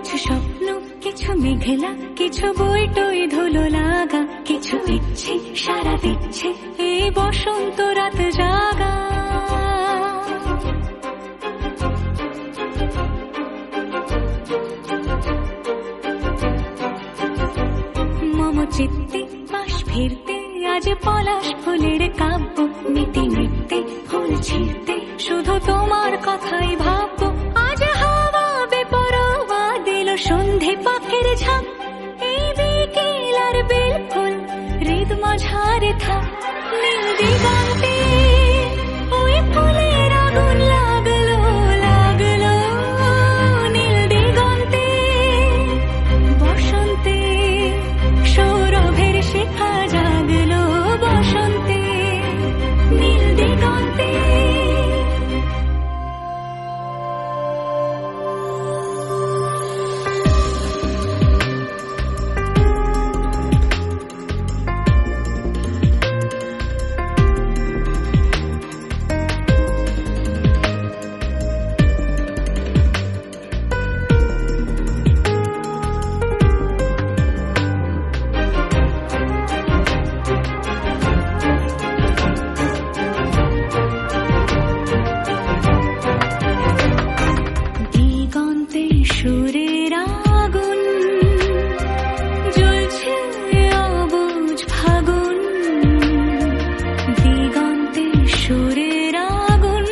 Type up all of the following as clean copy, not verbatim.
কিছু স্বপ্ন, কিছু মেঘলা, কিছু বই টই ধুলো লাগা, কিছু ইচ্ছে সারা দিচ্ছে এই বসন্ত রাত জাগা। মম চিত্তে পাশ ফিরতে আজ পলাশ ফুলের কাব্য, মিটি মিটতে ফুল ছিঁড়তে শুধু তোমার কথাই ভাববো। আজ হাওয়া বেপরোয়া দিল সন্ধে পাখির ঝাঁক, এই বিকেল আর বেল ফুল হৃদ মাঝারে থাক। নীল দিগন্তে ওই ফুলের আগুন লাগলো লাগলো, নীল দিগন্তে বসন্তে সৌরভের শিখা জাগলো, বসন্তে নীল দিগন্তে। সুরের আগুন জ্বলছে অবুঝ ফাগুন, দিগন্তে সুরের আগুন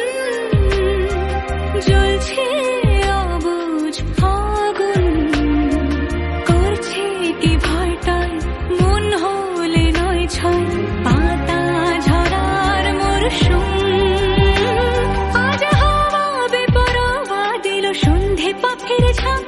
জ্বলছে অবুঝ ফাগুন। করছে কি ভয়টায় মন হলে নয় ছয়, পাতা ঝরার মরশুম। আজ হাওয়া বেপরোয়া দিল সন্ধে পাখির ঝাঁক,